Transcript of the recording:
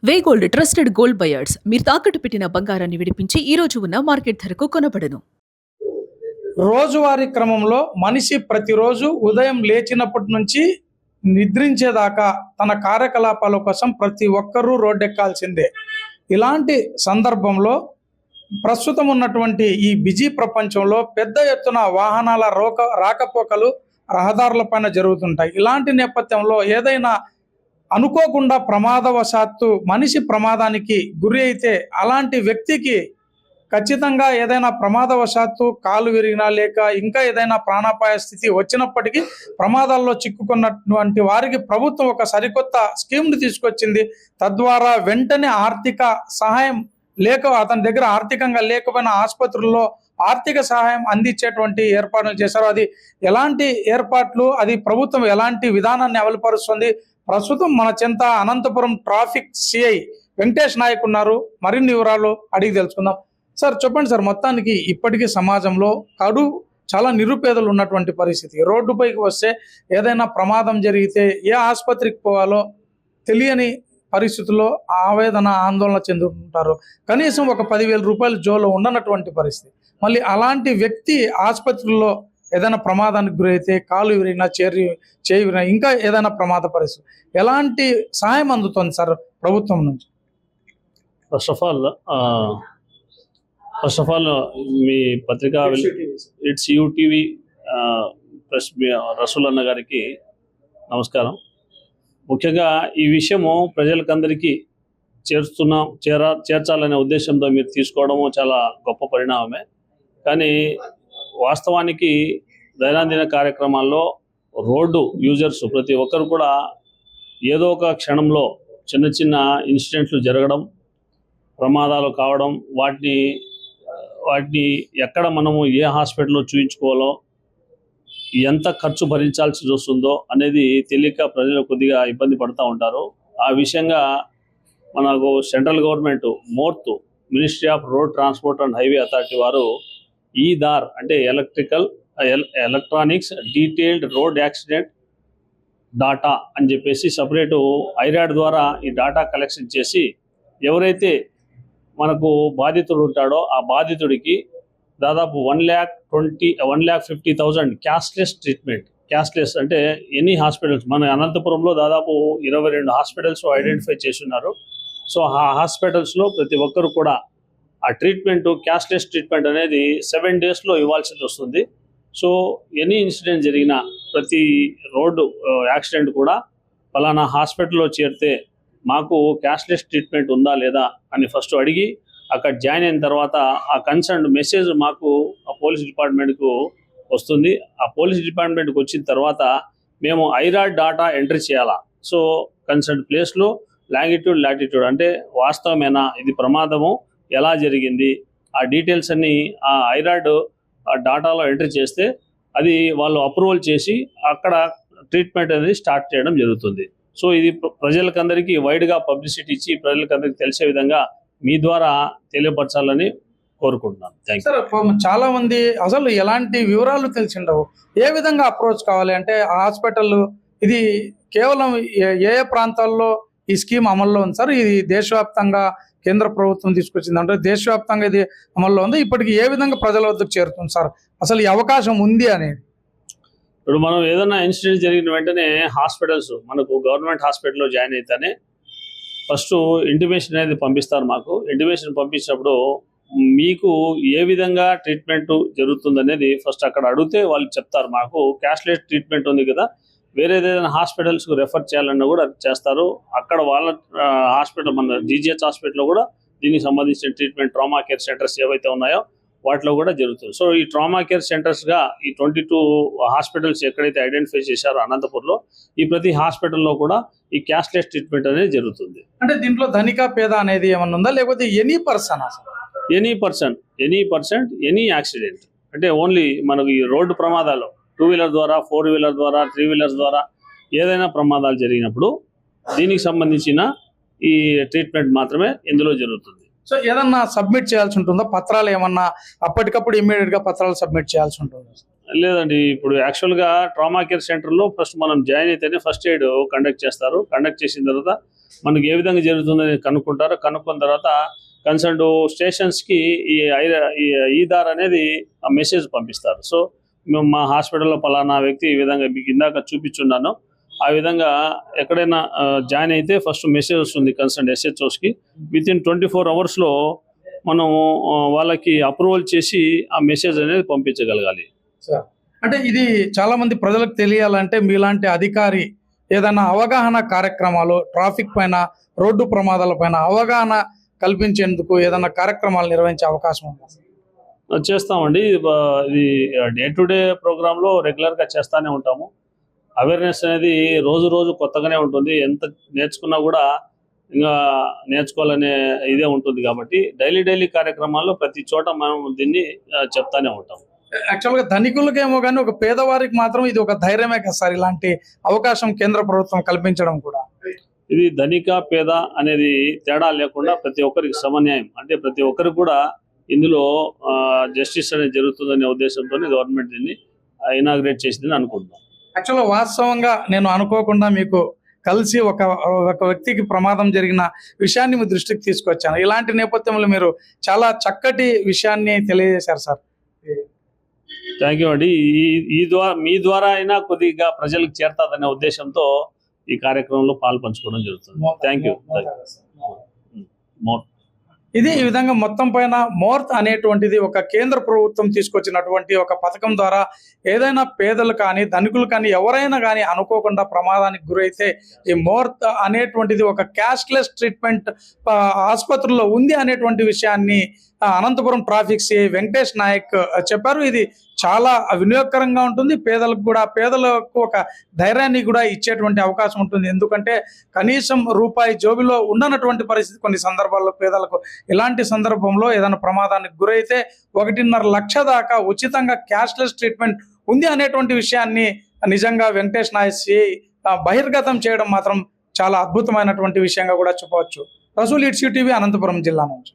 వే gold trusted gold buyers మీరు తాకట్టు పెట్టిన బంగారాన్ని విడిపించి ఈ రోజు ఉన్న మార్కెట్ ధరకు కొనబడను. రోజువారీ క్రమంలో మనిషి ప్రతిరోజు ఉదయం లేచినప్పటి నుంచి నిద్రించేదాకా తన కార్యకలాపాల కోసం ప్రతి ఒక్కరూ రోడ్డెక్కాల్సిందే. ఇలాంటి సందర్భంలో ప్రస్తుతం ఉన్నటువంటి ఈ బిజీ ప్రపంచంలో పెద్ద ఎత్తున వాహనాల రాకపోకలు రహదారులపైన జరుగుతుంటాయి. ఇలాంటి నేపథ్యంలో ఏదైనా అనుకోకుండా ప్రమాదవశాత్తు మనిషి ప్రమాదానికి గురి అయితే అలాంటి వ్యక్తికి ఖచ్చితంగా ఏదైనా ప్రమాదవశాత్తు కాలు విరిగినా లేక ఇంకా ఏదైనా ప్రాణాపాయ స్థితి వచ్చినప్పటికీ ప్రమాదాల్లో చిక్కుకున్నటువంటి వారికి ప్రభుత్వం ఒక సరికొత్త స్కీమ్ని తీసుకొచ్చింది. తద్వారా వెంటనే ఆర్థిక సహాయం అతని దగ్గర ఆర్థికంగా లేకపోయినా ఆసుపత్రుల్లో ఆర్థిక సహాయం అందించేటువంటి ఏర్పాట్లు చేశారు. అది ఎలాంటి ఏర్పాట్లు, అది ప్రభుత్వం ఎలాంటి విధానాన్ని అమలుపరుస్తుంది? ప్రస్తుతం మన చెంత అనంతపురం ట్రాఫిక్ సిఐ వెంకటేష్ నాయక్ ఉన్నారు. మరిన్ని వివరాలు అడిగి తెలుసుకుందాం. సార్ చెప్పండి సార్, మొత్తానికి ఇప్పటికీ సమాజంలో చాలా నిరుపేదలు ఉన్నటువంటి పరిస్థితి. రోడ్డుపైకి వస్తే ఏదైనా ప్రమాదం జరిగితే ఏ ఆసుపత్రికి పోవాలో తెలియని పరిస్థితుల్లో ఆవేదన ఆందోళన చెందుతుంటారు. కనీసం ఒక 10,000 రూపాయలు జోలో ఉండనటువంటి పరిస్థితి. మళ్ళీ అలాంటి వ్యక్తి ఆసుపత్రిలో ఏదైనా ప్రమాదానికి గురైతే కాలు విరిగినా చేయి విరిగినా ఇంకా ఏదైనా ప్రమాద పరిస్థితి ఎలాంటి సహాయం అందుతుంది సార్ ప్రభుత్వం నుంచి? ఫస్ట్ ఆఫ్ ఆల్ మీ పత్రికా ఇట్స్ యూటీవీ ప్రెస్ రసూల్ అన్న గారికి నమస్కారం. ముఖ్యంగా ఈ విషయము ప్రజలకందరికీ చేర్చాలనే ఉద్దేశంతో మీరు తీసుకోవడము చాలా గొప్ప పరిణామమే. కానీ వాస్తవానికి దైనందిన కార్యక్రమాల్లో రోడ్డు యూజర్స్ ప్రతి ఒక్కరు కూడా ఏదో ఒక క్షణంలో చిన్న చిన్న ఇన్సిడెంట్లు జరగడం, ప్రమాదాలు కావడం, వాటిని ఎక్కడ మనము ఏ హాస్పిటల్లో చూయించుకోవాలో, ఎంత ఖర్చు భరించాల్సి వస్తుందో అనేది తెలియక ప్రజలు కొద్దిగా ఇబ్బంది పడుతూ ఉంటారు. ఆ విషయంగా మనకు central government MoRTH ministry of road transport and highway authority వారు ఈదార్ అంటే electronics detailed road accident data అని చెప్పేసి సపరేటు ఐరాడ్ ద్వారా ఈ డాటా కలెక్షన్ చేసి ఎవరైతే మనకు బాధితుడు ఉంటాడో ఆ బాధితుడికి దాదాపు 1,50,000 క్యాష్లెస్ ట్రీట్మెంట్. క్యాష్లెస్ అంటే ఎనీ హాస్పిటల్స్, మన అనంతపురంలో దాదాపు 22 హాస్పిటల్స్ ఐడెంటిఫై చేస్తున్నారు. సో ఆ హాస్పిటల్స్లో ప్రతి ఒక్కరు కూడా ఆ ట్రీట్మెంట్, క్యాష్లెస్ ట్రీట్మెంట్ అనేది 7 డేస్లో ఇవ్వాల్సి వస్తుంది. సో ఎనీ ఇన్సిడెంట్ జరిగిన ప్రతి రోడ్డు యాక్సిడెంట్ కూడా ఫలానా హాస్పిటల్లో చేరితే మాకు క్యాష్లెస్ ట్రీట్మెంట్ ఉందా లేదా అని ఫస్ట్ అడిగి అక్కడ జాయిన్ అయిన తర్వాత ఆ కన్సర్న్ మెసేజ్ మాకు ఆ పోలీస్ డిపార్ట్మెంట్కు వస్తుంది. ఆ పోలీస్ డిపార్ట్మెంట్కి వచ్చిన తర్వాత మేము ఐరాడ్ డాటా ఎంట్రీ చేయాలా. సో కన్సర్న్ ప్లేస్లో లాంగిట్యూడ్ లాటిట్యూడ్ అంటే వాస్తవమేనా, ఇది ప్రమాదము ఎలా జరిగింది, ఆ డీటెయిల్స్ అన్నీ ఆ ఐరాడ్ డాటాలో ఎంట్రీ చేస్తే అది వాళ్ళు అప్రూవల్ చేసి అక్కడ ట్రీట్మెంట్ అనేది స్టార్ట్ చేయడం జరుగుతుంది. సో ఇది ప్రజలకందరికీ వైడ్గా పబ్లిసిటీ ఇచ్చి ప్రజలకందరికీ తెలిసే విధంగా మీ ద్వారా తెలియపరచాలని కోరుకుంటున్నాను. Thank you. చాలా మంది అసలు ఎలాంటి వివరాలు తెలిసిండవు, ఏ విధంగా అప్రోచ్ కావాలి అంటే హాస్పిటల్ ఇది కేవలం ఏ ప్రాంతాల్లో ఈ స్కీమ్ అమల్లో ఉంది సార్? ఇది దేశవ్యాప్తంగా కేంద్ర ప్రభుత్వం తీసుకొచ్చింది అంటే దేశవ్యాప్తంగా ఇది అమల్లో ఉంది. ఇప్పటికి ఏ విధంగా ప్రజల వద్దకు చేరుతుంది సార్? అసలు ఈ అవకాశం ఉంది అనేది? ఇప్పుడు మనం ఏదైనా ఇన్సిడెంట్ జరిగిన వెంటనే హాస్పిటల్స్, మనకు గవర్నమెంట్ హాస్పిటల్లో జాయిన్ అయితేనే ఫస్ట్ ఇంటిమేషన్ అనేది పంపిస్తారు. మాకు ఇంటిమేషన్ పంపించినప్పుడు మీకు ఏ విధంగా ట్రీట్మెంట్ జరుగుతుందనేది ఫస్ట్ అక్కడ అడిగితే వాళ్ళు చెప్తారు. మాకు క్యాష్లెస్ ట్రీట్మెంట్ ఉంది కదా, వేరే ఏదైనా హాస్పిటల్స్కు రెఫర్ చేయాలన్నా కూడా చేస్తారు. అక్కడ వాళ్ళ హాస్పిటల్, మన జీజీహెచ్ హాస్పిటల్లో కూడా దీనికి సంబంధించిన ట్రీట్మెంట్ ట్రామా కేర్ సెంటర్స్ ఏవైతే ఉన్నాయో వాటిలో కూడా జరుగుతుంది. సో ఈ ట్రామా కేర్ సెంటర్స్గా ఈ 22 హాస్పిటల్స్ ఎక్కడైతే ఐడెంటిఫై చేశారో అనంతపూర్లో, ఈ ప్రతి హాస్పిటల్లో కూడా ఈ క్యాష్లెస్ ట్రీట్మెంట్ అనేది జరుగుతుంది. అంటే దీంట్లో ధనిక పేద అనేది ఏమన్నా ఉందా, లేకపోతే ఎనీ పర్సన్ ఎనీ యాక్సిడెంట్ అంటే ఓన్లీ మనకు ఈ రోడ్డు ప్రమాదాలు 2 వీలర్ ద్వారా, 4 వీలర్ ద్వారా, 3 వీలర్స్ ద్వారా ఏదైనా ప్రమాదాలు జరిగినప్పుడు దీనికి సంబంధించిన ఈ ట్రీట్మెంట్ మాత్రమే ఇందులో జరుగుతుంది. సో ఏదన్నా సబ్మిట్ చేయాల్సి ఉంటుందా? పత్రాలు ఏమన్నా అప్పటికప్పుడు ఇమ్మీడియట్ గా పత్రాలు సబ్మిట్ చేయాల్సి ఉంటుందా? లేదండి, ఇప్పుడు యాక్చువల్గా ట్రామా కేర్ సెంటర్లో ఫస్ట్ మనం జాయిన్ అయితేనే ఫస్ట్ ఎయిడ్ కండక్ట్ చేస్తారు. కండక్ట్ చేసిన తర్వాత మనకి ఏ విధంగా జరుగుతుందని కనుక్కుంటారు. కనుక్కున్న తర్వాత కన్సర్న్ స్టేషన్స్కి ఈదార్ అనేది ఆ మెసేజ్ పంపిస్తారు. సో మేము మా హాస్పిటల్లో పలానా వ్యక్తి ఈ విధంగా మీకు ఇందాక చూపించున్నాను, ఆ విధంగా ఎక్కడైనా జాయిన్ అయితే ఫస్ట్ మెసేజ్ వస్తుంది కన్సర్న్ SHOస్కి. వితిన్ 24 అవర్స్లో మనం వాళ్ళకి అప్రూవల్ చేసి ఆ మెసేజ్ అనేది పంపించగలగాలి. సార్, అంటే ఇది చాలా మంది ప్రజలకు తెలియాలంటే మీలాంటి అధికారి ఏదైనా అవగాహన కార్యక్రమాలు, ట్రాఫిక్ పైన, రోడ్డు ప్రమాదాల పైన అవగాహన కల్పించేందుకు ఏదైనా కార్యక్రమాలు నిర్వహించే అవకాశం ఉందా? చేస్తామండి. ఇది డే టు డే ప్రోగ్రాంలో రెగ్యులర్గా చేస్తూనే ఉంటాము. అవేర్నెస్ అనేది రోజు రోజు కొత్తగానే ఉంటుంది. ఎంత నేర్చుకున్నా కూడా ఇంకా నేర్చుకోవాలనే ఇదే ఉంటుంది కాబట్టి డైలీ కార్యక్రమాల్లో ప్రతి చోట మనం దీన్ని చెప్తానే ఉంటాం. యాక్చువల్గా ధనికులకేమో కానీ ఒక పేదవారికి మాత్రం ఇది ఒక ధైర్యమే కదా సార్, ఇలాంటి అవకాశం కేంద్ర ప్రభుత్వం కల్పించడం కూడా. ఇది ధనిక పేద అనేది తేడా లేకుండా ప్రతి ఒక్కరికి సమన్యాయం, అంటే ప్రతి ఒక్కరికి కూడా ఇందులో జస్టిస్ అనేది జరుగుతుందనే ఉద్దేశంతో గవర్నమెంట్ దీన్ని ఇనాగ్రేట్ చేసిందని అనుకుంటున్నాం. యాక్చువల్గా వాస్తవంగా నేను అనుకోకుండా మీకు కలిసి ఒక వ్యక్తికి ప్రమాదం జరిగిన విషయాన్ని మీ దృష్టికి తీసుకొచ్చాను. ఇలాంటి నేపథ్యంలో మీరు చాలా చక్కటి విషయాన్ని తెలియజేశారు సార్. థ్యాంక్ యూ అండి. మీ ద్వారా అయినా కొద్దిగా ప్రజలకు చేరుతుందనే ఉద్దేశంతో ఈ కార్యక్రమంలో పాల్పంచుకోవడం జరుగుతుంది. Thank you. ఇది ఈ విధంగా మొత్తం పైన మోర్త్ అనేటువంటిది ఒక కేంద్ర ప్రభుత్వం తీసుకొచ్చినటువంటి ఒక పథకం ద్వారా ఏదైనా పేదలు కానీ ధనికులు కానీ ఎవరైనా కానీ అనుకోకుండా ప్రమాదానికి గురైతే ఈ మోర్త్ అనేటువంటిది ఒక క్యాష్లెస్ ట్రీట్మెంట్ ఆసుపత్రుల్లో ఉంది అనేటువంటి విషయాన్ని అనంతపురం ట్రాఫిక్ సిఐ వెంకటేష్ నాయక్ చెప్పారు. ఇది చాలా వినియోగకరంగా ఉంటుంది, పేదలకు ఒక ధైర్యాన్ని కూడా ఇచ్చేటువంటి అవకాశం ఉంటుంది. ఎందుకంటే కనీసం రూపాయి జోబిలో ఉండనటువంటి పరిస్థితి కొన్ని సందర్భాల్లో పేదలకు. ఇలాంటి సందర్భంలో ఏదైనా ప్రమాదానికి గురైతే 1.5 లక్ష దాకా ఉచితంగా క్యాష్లెస్ ట్రీట్మెంట్ ఉంది అనేటువంటి విషయాన్ని నిజంగా వెంకటేష్ నాయక్ సిఐ బహిర్గతం చేయడం మాత్రం చాలా అద్భుతమైనటువంటి విషయంగా కూడా చెప్పవచ్చు. రసూల్ ఇట్స్ టీవీ, అనంతపురం జిల్లా నుంచి.